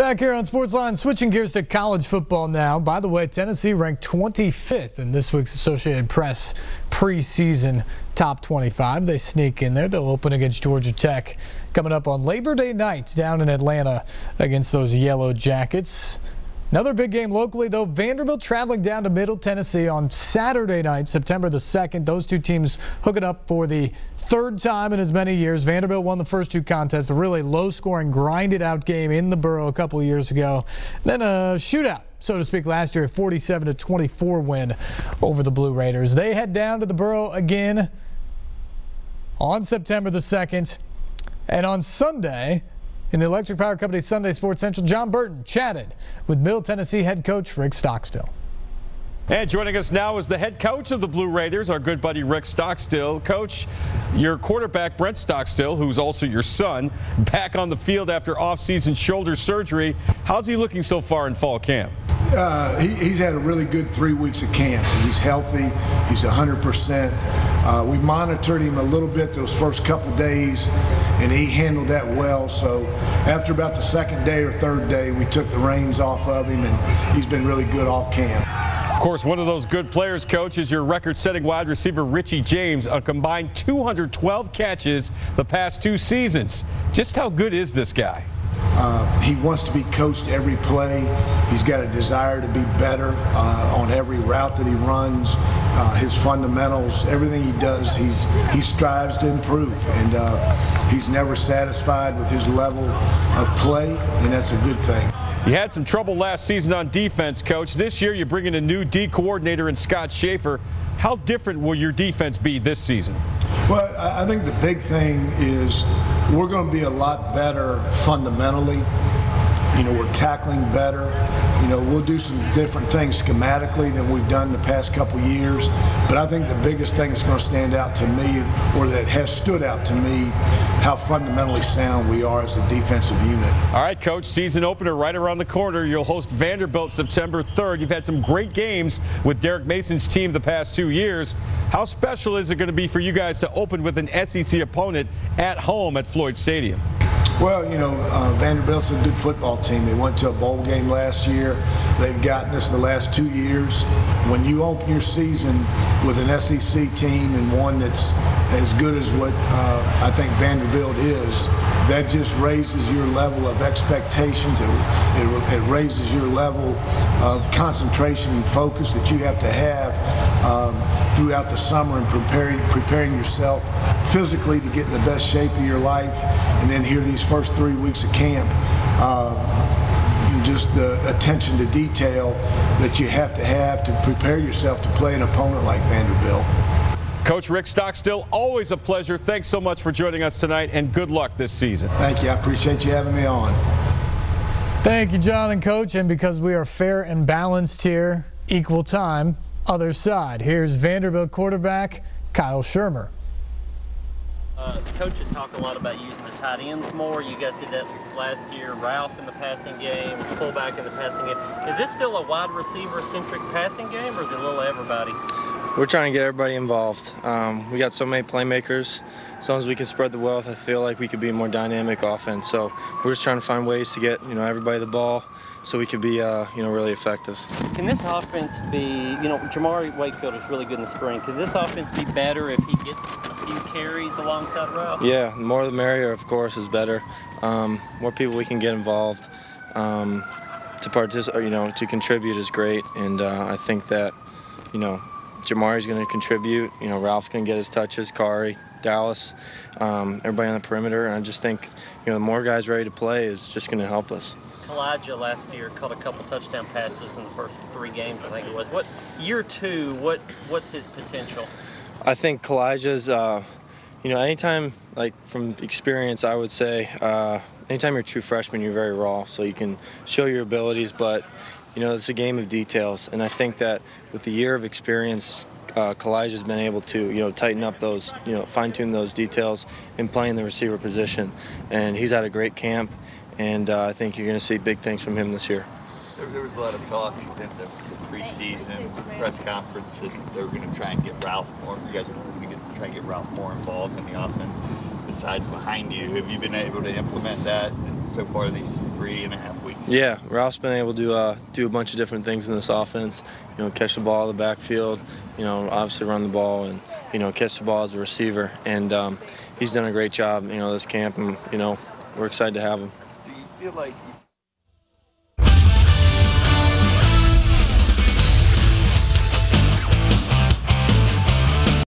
Back here on SportsLine, switching gears to college football now. By the way, Tennessee ranked 25th in this week's Associated Press preseason top 25. They sneak in there. They'll open against Georgia Tech coming up on Labor Day night down in Atlanta against those Yellow Jackets. Another big game locally, though. Vanderbilt traveling down to Middle Tennessee on Saturday night, September the 2nd. Those two teams hooking up for the third time in as many years. Vanderbilt won the first two contests, a really low-scoring, grinded-out game in the Borough a couple of years ago. Then a shootout, so to speak, last year, a 47-24 win over the Blue Raiders. They head down to the Borough again on September the 2nd. And on Sunday, in the Electric Power Company Sunday Sports Central, John Burton chatted with Middle Tennessee head coach Rick Stockstill. And joining us now is the head coach of the Blue Raiders, our good buddy Rick Stockstill. Coach, your quarterback Brent Stockstill, who's also your son, back on the field after off-season shoulder surgery. How's he looking so far in fall camp? He's had a really good 3 weeks of camp. He's healthy. He's 100%. We monitored him a little bit those first couple days, and he handled that well. So after about the second day or third day, we took the reins off of him, and he's been really good all camp. Of course, one of those good players, Coach, is your record-setting wide receiver Richie James, a combined 212 catches the past 2 seasons. Just how good is this guy? He wants to be coached every play. He's got a desire to be better on every route that he runs. His fundamentals, everything he does, he strives to improve, and he's never satisfied with his level of play, and that's a good thing. You had some trouble last season on defense, Coach. This year you bring in a new D coordinator in Scott Schaefer. How different will your defense be this season? Well, I think the big thing is we're going to be a lot better fundamentally. You know, we're tackling better. You know, we'll do some different things schematically than we've done the past couple years. But I think the biggest thing that's going to stand out to me, or that has stood out to me, how fundamentally sound we are as a defensive unit. All right, Coach, season opener right around the corner. You'll host Vanderbilt September 3rd. You've had some great games with Derek Mason's team the past 2 years. How special is it going to be for you guys to open with an SEC opponent at home at Floyd Stadium? Well, you know, Vanderbilt's a good football team. They went to a bowl game last year. They've gotten us the last 2 years. When you open your season with an SEC team and one that's as good as what I think Vanderbilt is, that just raises your level of expectations. It raises your level of concentration and focus that you have to have throughout the summer and preparing yourself physically to get in the best shape of your life. And then here these first 3 weeks of camp, just the attention to detail that you have to prepare yourself to play an opponent like Vanderbilt. Coach Rick Stockstill, always a pleasure. Thanks so much for joining us tonight, and good luck this season. Thank you. I appreciate you having me on. Thank you, John and Coach. And because we are fair and balanced here, equal time, other side. Here's Vanderbilt quarterback Kyle Shermer. Coaches talk a lot about using the tight ends more. You guys did that last year. Ralph in the passing game, fullback in the passing game. Is this still a wide receiver-centric passing game, or is it a little everybody? We're trying to get everybody involved. We got so many playmakers. As long as we can spread the wealth, I feel like we could be a more dynamic offense. So we're just trying to find ways to get everybody the ball, so we could be really effective. Can this offense be, Jamari Wakefield is really good in the spring. Can this offense be better if he gets a few carries alongside Ralph? Yeah, the more the merrier, of course, is better. More people we can get involved to participate, to contribute is great. And I think that, Jamari's going to contribute. Ralph's going to get his touches, Kari, Dallas, everybody on the perimeter. And I just think, the more guys ready to play is just going to help us. Elijah last year caught a couple touchdown passes in the first 3 games, I think it was. Year 2, what's his potential? I think Elijah's, anytime, from experience, I would say, anytime you're a true freshman, you're very raw, so you can show your abilities, but, it's a game of details. And I think that with the year of experience, Kalijah's been able to, tighten up those, fine-tune those details in playing the receiver position. And he's had a great camp. And I think you're going to see big things from him this year. There was a lot of talk in the preseason press conference that they were going to try and get Ralph more. You guys were going to try and get Ralph more involved in the offense besides behind you. Have you been able to implement that and so far these 3.5 weeks? Yeah, Ralph's been able to do a bunch of different things in this offense. You know, catch the ball in the backfield, you know, obviously run the ball, and, you know, catch the ball as a receiver. And he's done a great job, you know, this camp, and, you know, we're excited to have him. Do you feel like